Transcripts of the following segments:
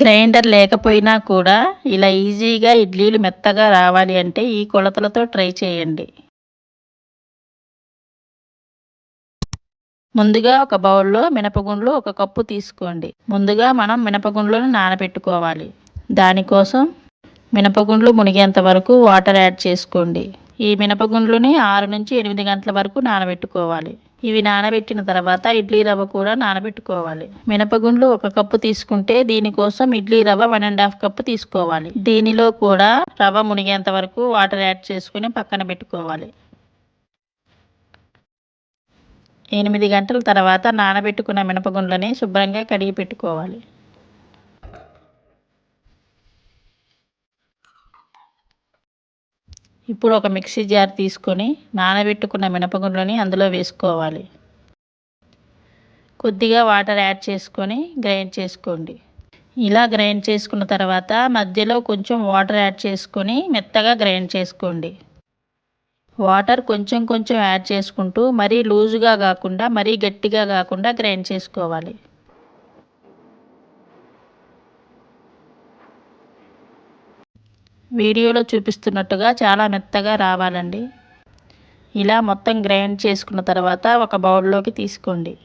Grinder లేకపోయినా కూడా ఇలా ఈజీగా ఇడ్లీలు మెత్తగా రావాలి అంటే ఈ కొలతలతో ట్రై చేయండి. ముందుగా ఒక బౌల్లో మినపగుండ్లు ఒక కప్పు తీసుకోండి. ముందుగా మనం మినపగుండ్లను నానబెట్టుకోవాలి. దానికోసం మినపగుండ్లు మునిగేంత వరకు వాటర్ యాడ్ చేసుకోండి. ఈ మినపగుండ్లని 6 నుంచి 8 గంటల వరకు నానబెట్టుకోవాలి. ఇవి నానబెట్టిన తర్వాత ఇడ్లీ రవ్వ కూడా నానబెట్టుకోవాలి. మినపగుండ్లు ఒక కప్పు తీసుకుంటే దీనికోసం ఇడ్లీ రవ్వ 1½ కప్పు తీసుకోవాలి. దీనిలో కూడా రవ్వ మునిగేంత వరకు వాటర్ యాడ్ చేసుకుని పక్కన పెట్టుకోవాలి. 8 గంటల తర్వాత నానబెట్టుకున్న మినపగుండ్లని శుభ్రంగా కడిగి పెట్టుకోవాలి. ఇప్పుడు ఒక మిక్సీ జార్ తీసుకొని నానబెట్టుకున్న మినపగుండ్లని అందులో వేసుకోవాలి. కొద్దిగా వాటర్ యాడ్ చేసుకొని గ్రైండ్ చేసుకోండి. ఇలా గ్రైండ్ చేసుకున్న తర్వాత మధ్యలో కొంచెం వాటర్ యాడ్ చేసుకొని మెత్తగా గ్రైండ్ చేసుకోండి. వాటర్ కొంచెం కొంచెం యాడ్ చేసుకుంటూ మరీ లూజుగా కాకుండా మరీ గట్టిగా కాకుండా గ్రైండ్ చేసుకోవాలి. వీడియోలో చూపిస్తున్నట్టుగా చాలా మెత్తగా రావాలండి. ఇలా మొత్తం గ్రైండ్ చేసుకున్న తర్వాత ఒక బౌల్లోకి తీసుకోండి.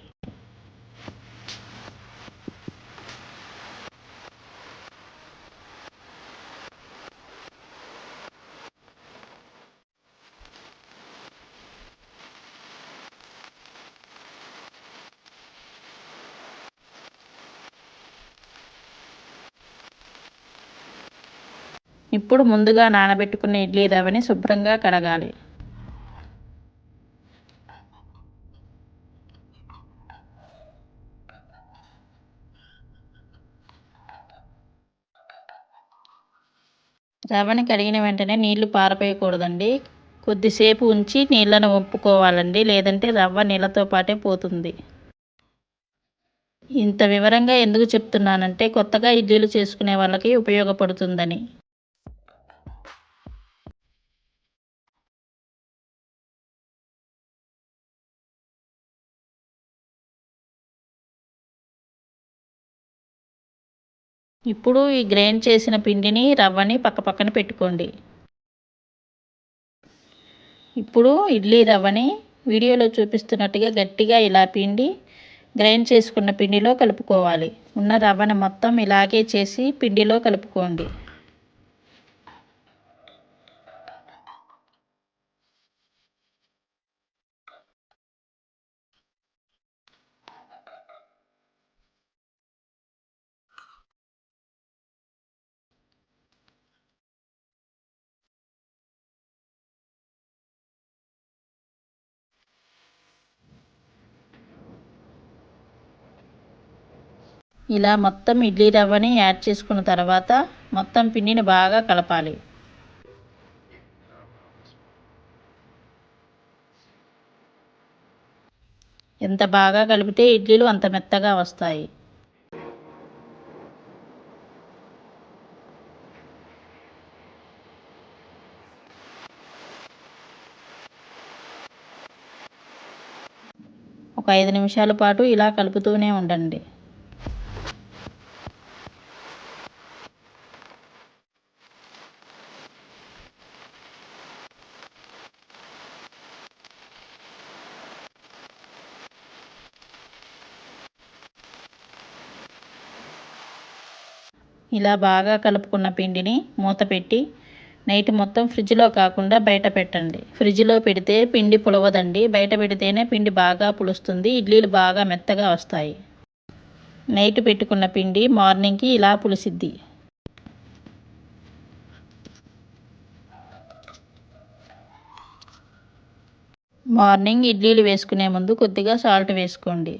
ఇప్పుడు ముందుగా నానబెట్టుకున్న ఇడ్లీ రవ్వని శుభ్రంగా కడగాలి. రవ్వని కడిగిన వెంటనే నీళ్లు పారపోయకూడదండి. కొద్దిసేపు ఉంచి నీళ్ళను వంపుకోవాలండి, లేదంటే రవ్వ నీళ్ళతో పాటే పోతుంది. ఇంత వివరంగా ఎందుకు చెప్తున్నానంటే కొత్తగా ఇడ్లీలు చేసుకునే వాళ్ళకి ఉపయోగపడుతుందని. ఇప్పుడు ఈ గ్రైండ్ చేసిన పిండిని రవ్వని పక్కన పెట్టుకోండి. ఇప్పుడు ఇడ్లీ రవ్వని వీడియోలో చూపిస్తున్నట్టుగా గట్టిగా ఇలా పిండి గ్రైండ్ చేసుకున్న పిండిలో కలుపుకోవాలి. ఉన్న రవ్వని మొత్తం ఇలాగే చేసి పిండిలో కలుపుకోండి. ఇలా మొత్తం ఇడ్లీ రవ్వని యాడ్ చేసుకున్న తర్వాత మొత్తం పిండిని బాగా కలపాలి. ఎంత బాగా కలిపితే ఇడ్లీలు అంత మెత్తగా వస్తాయి. ఒక 5 నిమిషాల పాటు ఇలా కలుపుతూనే ఉండండి. ఇలా బాగా కలుపుకున్న పిండిని మూత పెట్టి నైట్ మొత్తం ఫ్రిడ్జ్లో కాకుండా బయట పెట్టండి. ఫ్రిడ్జ్లో పెడితే పిండి పులవదండి, బయట పెడితేనే పిండి బాగా పులుస్తుంది, ఇడ్లీలు బాగా మెత్తగా వస్తాయి. నైట్ పెట్టుకున్న పిండి మార్నింగ్కి ఇలా పులిసిద్ది. మార్నింగ్ ఇడ్లీలు వేసుకునే ముందు కొద్దిగా సాల్ట్ వేసుకోండి.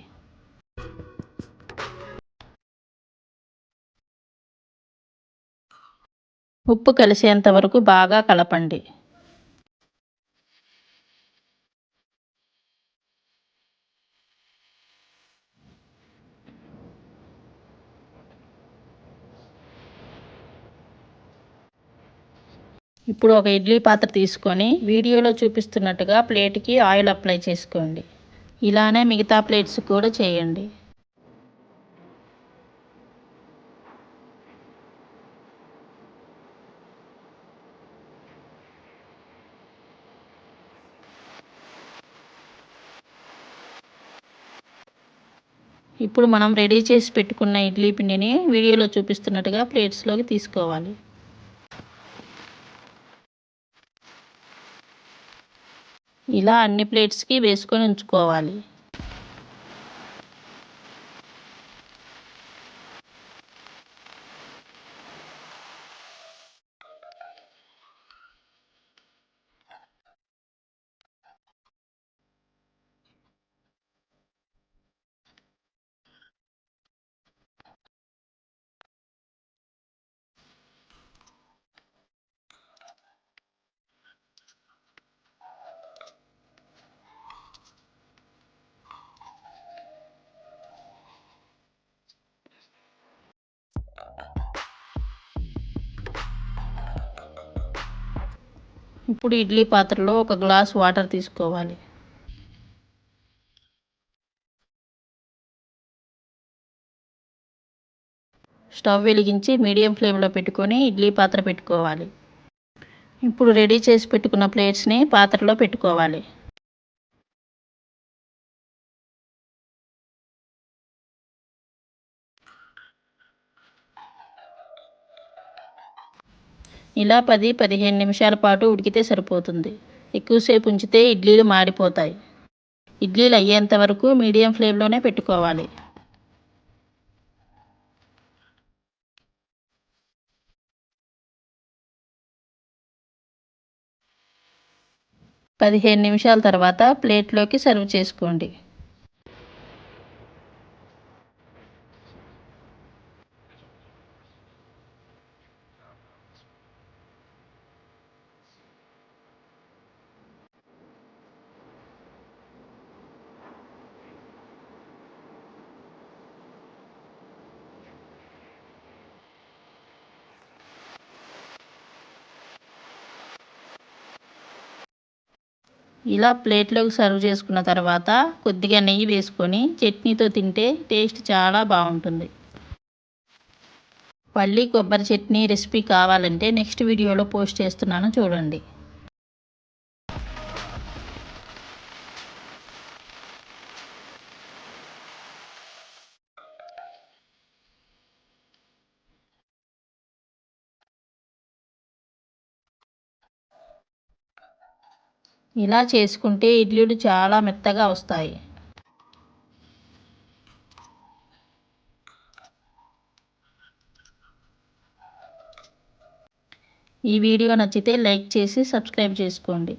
ఉప్పు కలిసేంత వరకు బాగా కలపండి. ఇప్పుడు ఒక ఇడ్లీ పాత్ర తీసుకొని వీడియోలో చూపిస్తున్నట్టుగా ప్లేట్కి ఆయిల్ అప్లై చేసుకోండి. ఇలానే మిగతా ప్లేట్స్ కూడా చేయండి. ఇప్పుడు మనం రెడీ చేసి పెట్టుకున్న ఇడ్లీ పిండిని వీడియోలో చూపిస్తున్నట్టుగా ప్లేట్స్లోకి తీసుకోవాలి. ఇలా అన్ని ప్లేట్స్కి వేసుకొని ఉంచుకోవాలి. ఇప్పుడు ఇడ్లీ పాత్రలో ఒక గ్లాస్ వాటర్ తీసుకోవాలి. స్టవ్ వెలిగించి మీడియం ఫ్లేమ్లో పెట్టుకొని ఇడ్లీ పాత్ర పెట్టుకోవాలి. ఇప్పుడు రెడీ చేసి పెట్టుకున్న ప్లేట్స్ని పాత్రలో పెట్టుకోవాలి. ఇలా 10-15 నిమిషాల పాటు ఉడికితే సరిపోతుంది. ఎక్కువసేపు ఉంచితే ఇడ్లీలు మాడిపోతాయి. ఇడ్లీలు అయ్యేంత వరకు మీడియం ఫ్లేమ్లోనే పెట్టుకోవాలి. పదిహేను నిమిషాల తర్వాత ప్లేట్లోకి సర్వ్ చేసుకోండి. ఇలా ప్లేట్లోకి సర్వ్ చేసుకున్న తర్వాత కొద్దిగా నెయ్యి వేసుకొని చట్నీతో తింటే టేస్ట్ చాలా బాగుంటుంది. పల్లి కొబ్బరి చట్నీ రెసిపీ కావాలంటే నెక్స్ట్ వీడియోలో పోస్ట్ చేస్తున్నాను, చూడండి. ఇలా చేసుకుంటే ఇడ్లీలు చాలా మెత్తగా వస్తాయి. ఈ వీడియో నచ్చితే లైక్ చేసి సబ్స్క్రైబ్ చేసుకోండి.